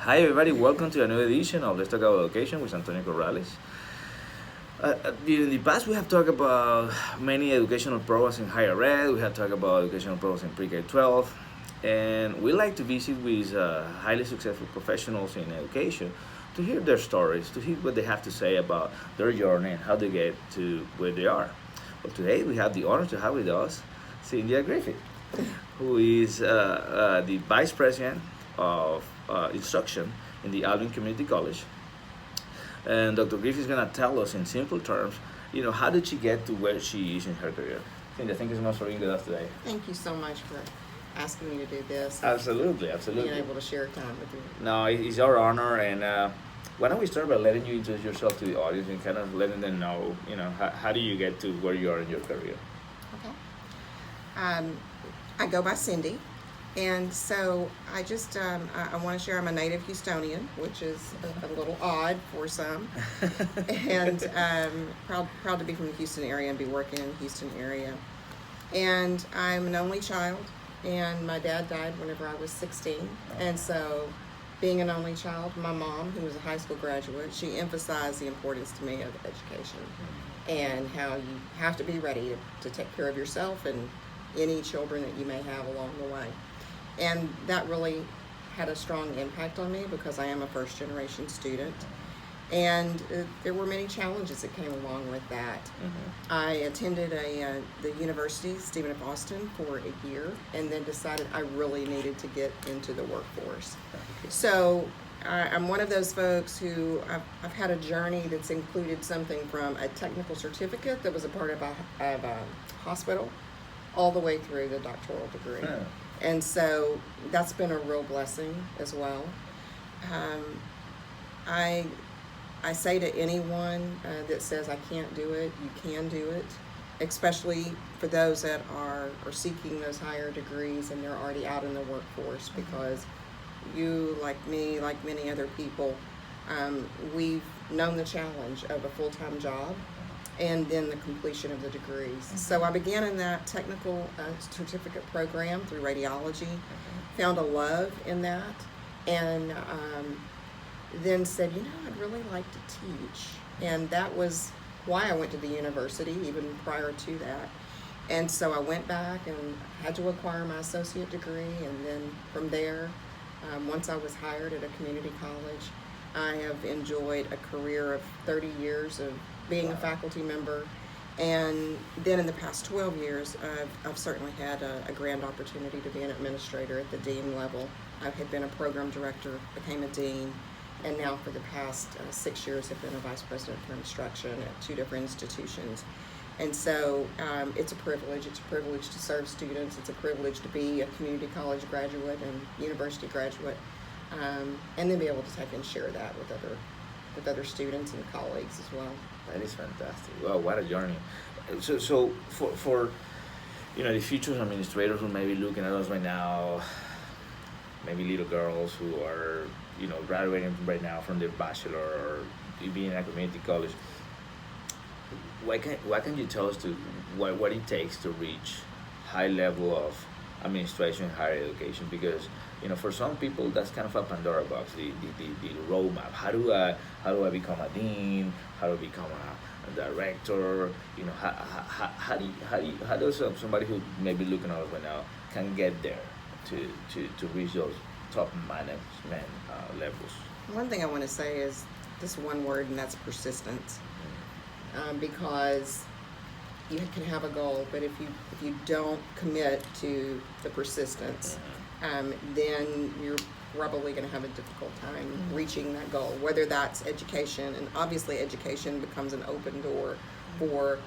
Hi everybody, welcome to a new edition of Let's Talk About Education with Antonio Corrales. In the past we have talked about many educational programs in higher ed, we have talked about educational programs in pre-K-12, and we like to visit with highly successful professionals in education to hear their stories, to hear what they have to say about their journey and how they get to where they are. Well, today we have the honor to have with us Cyndi Griffith, who is the Vice President of Instruction in the Alvin Community College. And Dr. Griffith is going to tell us in simple terms, how did she get to where she is in her career? Cyndi, thank you so much for being with us today. Thank you so much for asking me to do this. Absolutely. Being able to share time with you. No, it's our honor, and why don't we start by letting you introduce yourself to the audience and kind of letting them know, how do you get to where you are in your career? Okay. I go by Cyndi, and so I just I want to share I'm a native Houstonian, which is a little odd for some, and proud to be from the Houston area and be working in the Houston area. And I'm an only child, and my dad died whenever I was 16, and so being an only child, my mom, who was a high school graduate, she emphasized the importance to me of education and how you have to be ready to take care of yourself and any children that you may have along the way. And that really had a strong impact on me because I am a first generation student. And there were many challenges that came along with that. Mm-hmm. I attended the University, Stephen F. Austin, for a year and then decided I really needed to get into the workforce. Okay. So I'm one of those folks who I've had a journey that's included something from a technical certificate that was a part of a hospital all the way through the doctoral degree. Yeah. And so that's been a real blessing as well. I say to anyone that says I can't do it, you can do it, especially for those that are seeking those higher degrees and they're already out in the workforce, because you, like me, like many other people, we've known the challenge of a full-time job and then the completion of the degrees. Mm-hmm. So I began in that technical certificate program through radiology, found a love in that, and then said, I'd really like to teach. And that was why I went to the university, even prior to that. And so I went back and had to acquire my associate degree, and then from there, once I was hired at a community college, I have enjoyed a career of 30 years of being a faculty member, and then in the past 12 years, I've certainly had a grand opportunity to be an administrator at the dean level. I had been a program director, became a dean, and now for the past 6 years have been a vice president for instruction at 2 different institutions. And so it's a privilege. It's a privilege to serve students. It's a privilege to be a community college graduate and university graduate, and then be able to take and share that with other students and colleagues as well. That is fantastic. Wow, what a journey. So for the future administrators who may be looking at us right now, maybe little girls who are graduating right now from their bachelor or being in a community college, what can you tell us to what it takes to reach high level of administration and higher education? Because for some people that's kind of a Pandora box, the roadmap. How do I become a dean? How do I become a director? How does somebody who may be looking at us right now can get there to reach those top management levels? One thing I want to say is this one word, and that's persistence. Because you can have a goal, but if you don't commit to the persistence, then you're probably going to have a difficult time reaching that goal, whether that's education, and obviously education becomes an open door for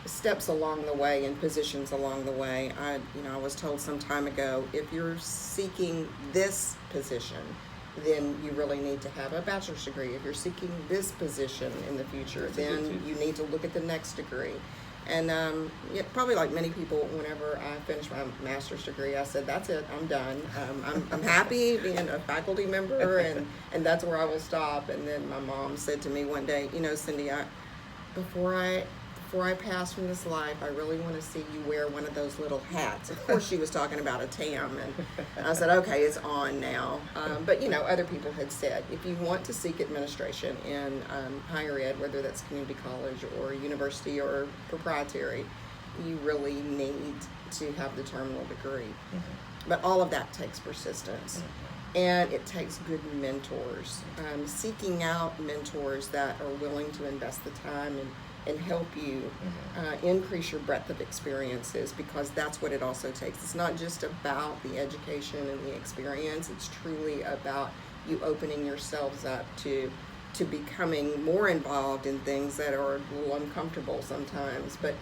steps along the way and positions along the way. I was told some time ago, if you're seeking this position, then you really need to have a bachelor's degree. If you're seeking this position in the future, then you need to look at the next degree. And probably like many people, whenever I finished my master's degree, I said, that's it, I'm done. I'm happy being a faculty member, and that's where I will stop. And then my mom said to me one day, Cyndi, before before I pass from this life, I really want to see you wear one of those little hats. Of course, she was talking about a TAM, and I said, okay, it's on now. But, you know, other people had said, if you want to seek administration in higher ed, whether that's community college or university or proprietary, you really need to have the terminal degree. Mm-hmm. But all of that takes persistence. Mm-hmm. And it takes good mentors. Seeking out mentors that are willing to invest the time and help you increase your breadth of experiences, because that's what it also takes. It's not just about the education and the experience. It's truly about you opening yourselves up to becoming more involved in things that are a little uncomfortable sometimes, but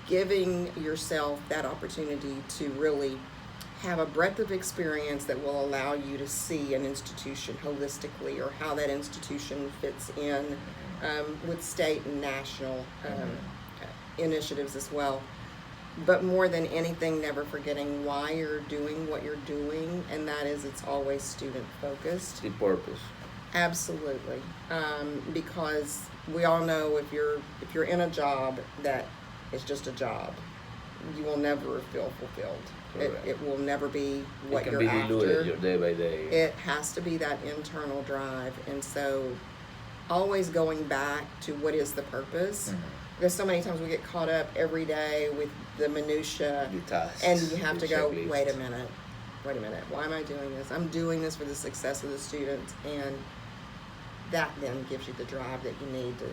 giving yourself that opportunity to really have a breadth of experience that will allow you to see an institution holistically, or how that institution fits in with state and national initiatives as well. But more than anything, never forgetting why you're doing what you're doing, and that is, it's always student focused. The purpose. Absolutely, because we all know if you're in a job that is just a job, you will never feel fulfilled. It will never be what you're after. It can be diluted day by day. It has to be that internal drive, and so always going back to what is the purpose. Mm-hmm. Because so many times we get caught up every day with the minutia, the tasks, and you have to go, wait a minute, why am I doing this? I'm doing this for the success of the students, and that then gives you the drive that you need to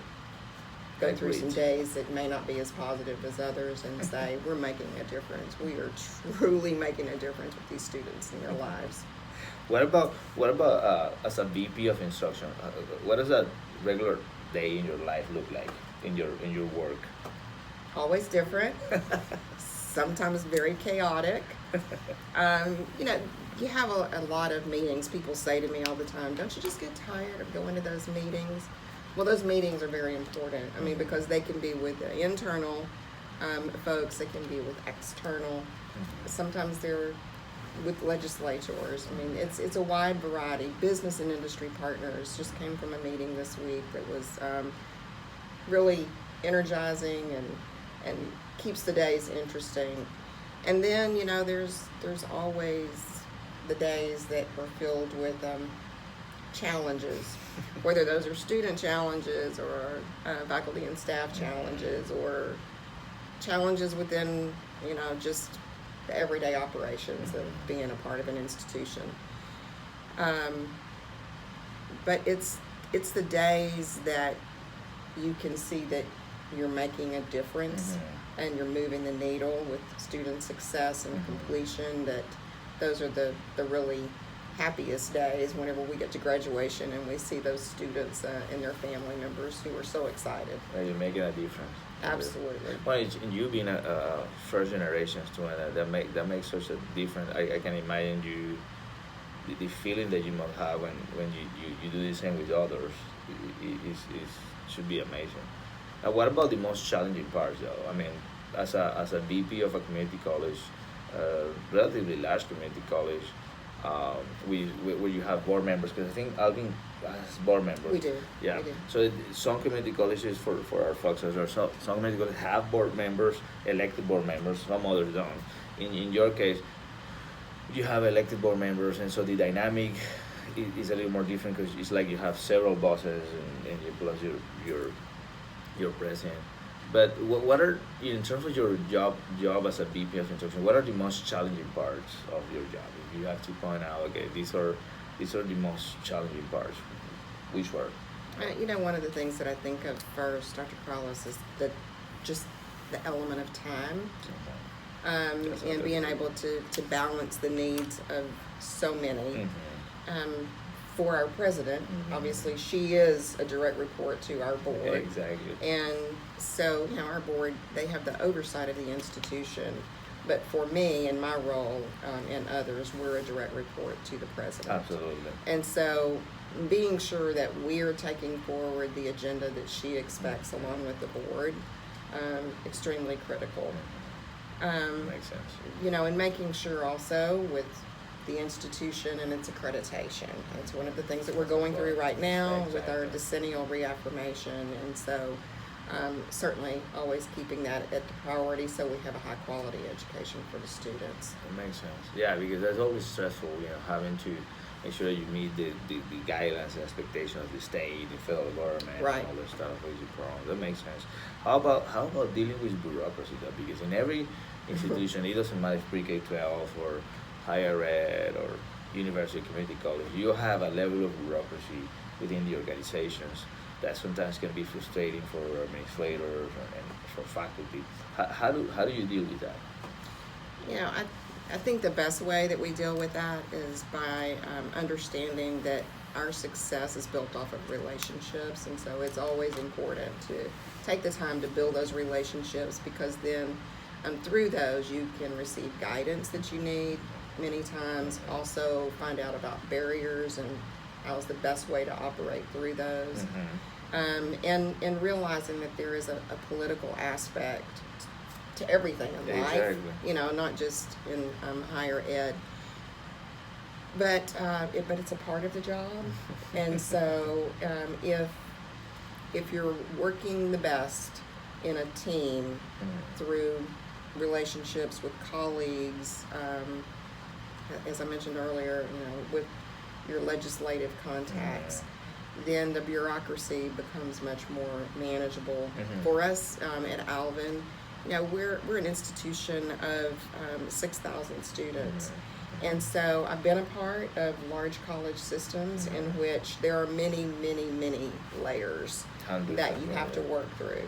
go through some days that may not be as positive as others and say, we're making a difference. We are truly making a difference with these students in their lives. What about as a VP of instruction? What does a regular day in your life look like in your work? Always different. Sometimes very chaotic. You know, you have a lot of meetings. People say to me all the time, don't you just get tired of going to those meetings? Well, those meetings are very important. I mean, because they can be with the internal folks, they can be with external. Sometimes they're with legislators. I mean, it's a wide variety. Business and industry partners just came from a meeting this week that was really energizing and keeps the days interesting. And then, you know, there's always the days that are filled with challenges, whether those are student challenges or faculty and staff challenges, or challenges within, you know, just the everyday operations of being a part of an institution. But it's the days that you can see that you're making a difference and you're moving the needle with student success and completion, that those are the really happiest days, whenever we get to graduation and we see those students and their family members who are so excited. You're making a difference. Absolutely. Well, and you being a first generation student, that makes such a difference. I can imagine you, the feeling that you must have when you do the same with others is should be amazing. What about the most challenging parts, though? I mean, as a VP of a community college, relatively large community college, where you have board members, because I think Alvin has board members. We do. Yeah. We do. So some community colleges, for our folks, some community colleges have board members, elected board members. Some others don't. In your case, you have elected board members, and so the dynamic is a little more different, because it's like you have several bosses and you plus your president. But what are, in terms of your job as a VP of instruction, what are the most challenging parts of your job? If you have to point out, okay, these are the most challenging parts, which were? You know, one of the things that I think of first, Dr. Corrales, is just the element of time, and being able to balance the needs of so many. For our president, obviously she is a direct report to our board. Exactly. And so, you know, our board, they have the oversight of the institution. But for me and my role and others, we're a direct report to the president. Absolutely. And so being sure that we're taking forward the agenda that she expects along with the board, extremely critical. Makes sense. You know, and making sure also with the institution and its accreditation. It's one of the things that we're going through right now with our decennial reaffirmation. And so Certainly always keeping that at the priority so we have a high quality education for the students. It makes sense. Yeah, because that's always stressful, having to make sure you meet the guidelines and expectations of the state, the federal government, Right. and all that stuff with your program. That makes sense. How about dealing with bureaucracy though? Because in every institution, it doesn't matter if pre-K 12 or higher ed or university community college, you have a level of bureaucracy within the organizations that sometimes can be frustrating for administrators and for faculty. How do you deal with that? I think the best way that we deal with that is by understanding that our success is built off of relationships, and so it's always important to take the time to build those relationships, because then through those you can receive guidance that you need many times, also find out about barriers and how's the best way to operate through those. And realizing that there is a political aspect to everything in life, Exactly. Not just in higher ed, but it's a part of the job. And so if you're working the best in a team through relationships with colleagues, as I mentioned earlier, with your legislative contacts, then the bureaucracy becomes much more manageable. For us at Alvin, we're an institution of 6,000 students. And so I've been a part of large college systems in which there are many, many, many layers that you have to work through.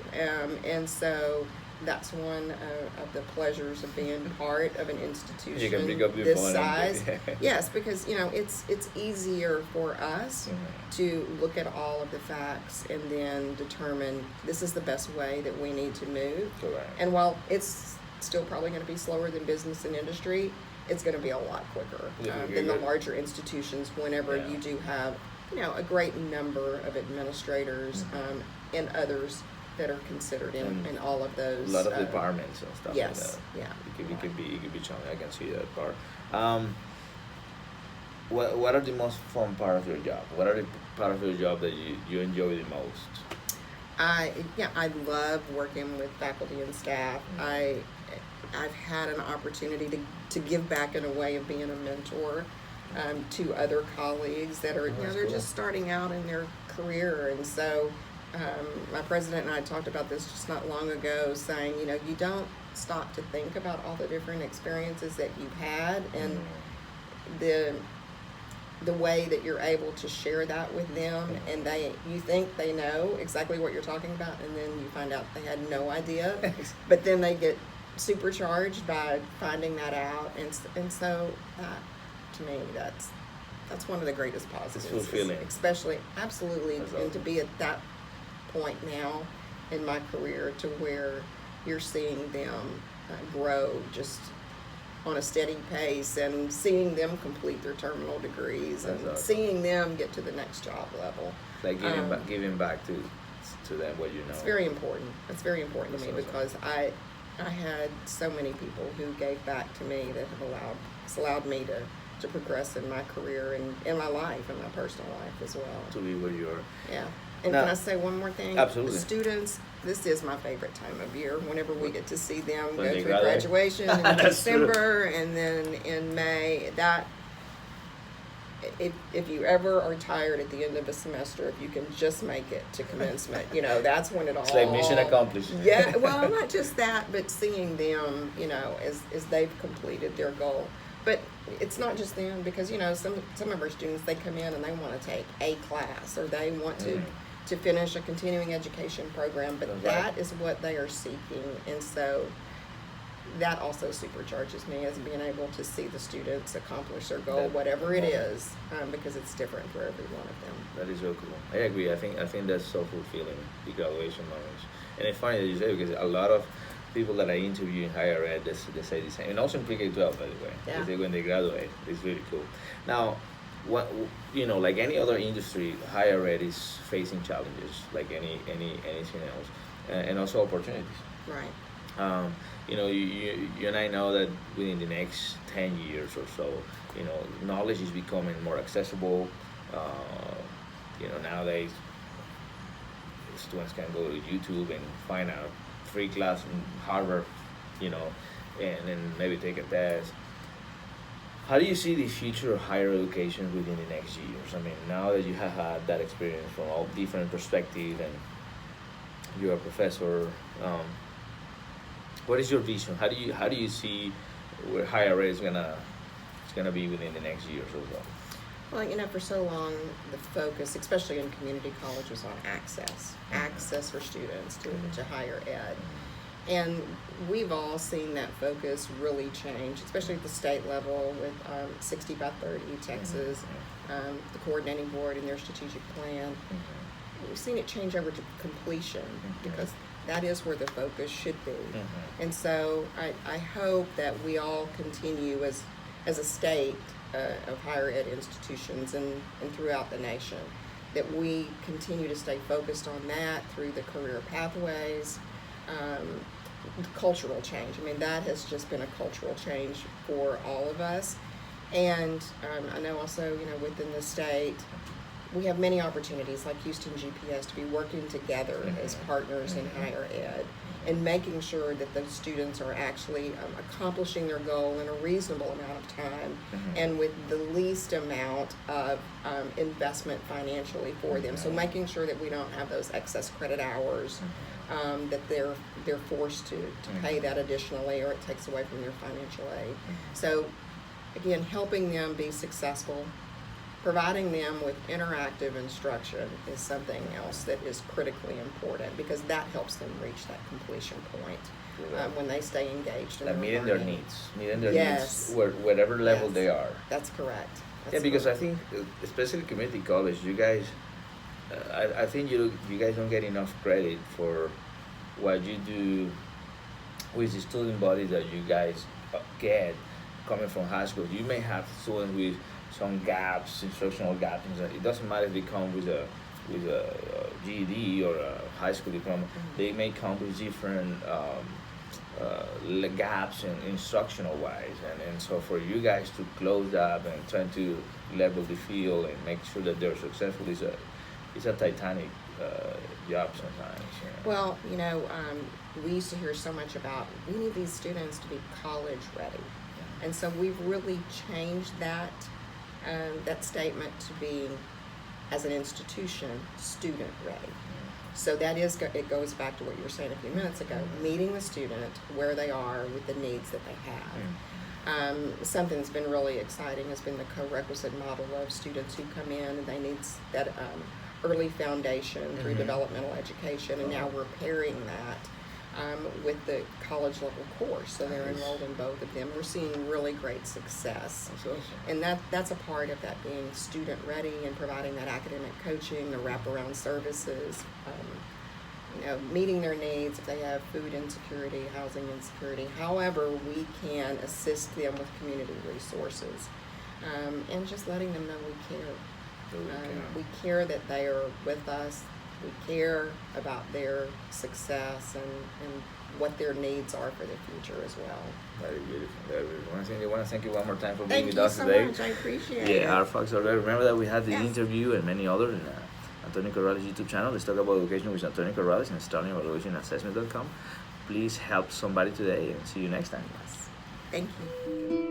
And so that's one of the pleasures of being part of an institution You can pick up your this phone size. Yes, because it's easier for us to look at all of the facts and then determine this is the best way that we need to move. Correct. And while it's still probably going to be slower than business and industry, it's going to be a lot quicker than the larger institutions whenever you do have a great number of administrators and others that are considered in all of those. A lot of departments and stuff yes, like that. Yeah. It could be challenging. I can see that part. What are the most fun part of your job? What are the part of your job that you enjoy the most? I love working with faculty and staff. I've had an opportunity to give back in a way of being a mentor to other colleagues that are they're cool. just starting out in their career. And so my president and I talked about this just not long ago, saying you don't stop to think about all the different experiences that you've had and the way that you're able to share that with them, and you think they know exactly what you're talking about, and then you find out they had no idea, but then they get supercharged by finding that out, and so that, to me, that's one of the greatest positives. It's fulfilling. Especially, absolutely, That's and awesome. to be at that point now in my career to where you're seeing them grow just on a steady pace, and seeing them complete their terminal degrees, and That's awesome. seeing them get to the next job level. Like giving back to them what you know. It's very important. It's very important to me That's awesome. because I had so many people who gave back to me that have allowed me to progress in my career and in my life, in my personal life as well. To be where you are. Yeah. And Now- can I say one more thing? Absolutely. The students, this is my favorite time of year, whenever we get to see them When go they through graduate. graduation in That's true. December and then in May. That, if you ever are tired at the end of a semester, if you can just make it to commencement, that's when it all... It's like mission accomplished. Yeah, well, not just that, but seeing them, as they've completed their goal. But it's not just them, because, some of our students, they come in and they want to take a class, or they want to finish a continuing education program, but That's that right. is what they are seeking. And so that also supercharges me, as being able to see the students accomplish their goal, whatever it is, because it's different for every one of them. That is so cool. I agree. I think that's so fulfilling, the graduation moments. And it's funny that you say, because a lot of people that I interview in higher ed, they say the same. And also in pre-K 12, by the way. Yeah. They say when they graduate, it's really cool. Now, like any other industry, higher ed is facing challenges, like anything else, and also opportunities. Right. You and I know that within the next 10 years or so, knowledge is becoming more accessible. Nowadays, students can go to YouTube and find a free class in Harvard, you know, and then maybe take a test. How do you see the future of higher education within the next years? I mean, now that you have had that experience from all different perspectives and you're a professor, what is your vision? How do you see where higher ed is gonna be within the next years or so? Well, you know, for so long, the focus, especially in community college, was on access for students to higher ed. And we've all seen that focus really change, especially at the state level with 60 by 30 Texas, the coordinating board and their strategic plan. We've seen it change over to completion because that is where the focus should be. And so I hope that we all continue as a state of higher ed institutions and throughout the nation, that we continue to stay focused on that through the career pathways, cultural change. I mean, that has just been a cultural change for all of us. And I know also, you know, within the state, we have many opportunities like Houston GPS to be working together as partners in higher ed and making sure that those students are actually accomplishing their goal in a reasonable amount of time and with the least amount of investment financially for them. So making sure that we don't have those excess credit hours, that they're forced to pay that additionally, or it takes away from their financial aid. So again, helping them be successful, providing them with interactive instruction is something else that is critically important because that helps them reach that completion point when they stay engaged. Like meeting their needs, needs whatever level they are. That's correct. Because correct. I think, especially community college, you guys, I think you guys don't get enough credit for what you do with the student body that you guys get coming from high school. You may have students with some gaps, instructional gaps. It doesn't matter if they come with a GED or a high school diploma. They may come with different gaps in instructional wise, and so for you guys to close that and trying to level the field and make sure that they're successful is a titanic job sometimes. You know? Well, you know, we used to hear so much about we need these students to be college ready, and so we've really changed that statement to being, as an institution, student ready. So that is, it goes back to what you were saying a few minutes ago, meeting the student where they are with the needs that they have. Something that's been really exciting has been the co-requisite model of students who come in and they need that early foundation through developmental education, and now we're pairing that with the college level course, so they're enrolled in both of them. We're seeing really great success, and that's a part of that being student ready and providing that academic coaching, the wraparound services, you know, meeting their needs if they have food insecurity, housing insecurity. However, we can assist them with community resources, and just letting them know we care. We care that they are with us. We care about their success and what their needs are for the future as well. Very beautiful. Very beautiful. I want to thank you one more time for being with us today. Thank you so much. I appreciate it. Yeah, our folks are there. Remember that we had the interview and many others in Antonio Corrales YouTube channel. Let's talk about education with Antonio Corrales and startingevaluationassessment.com. Please help somebody today and see you next time. Thank you.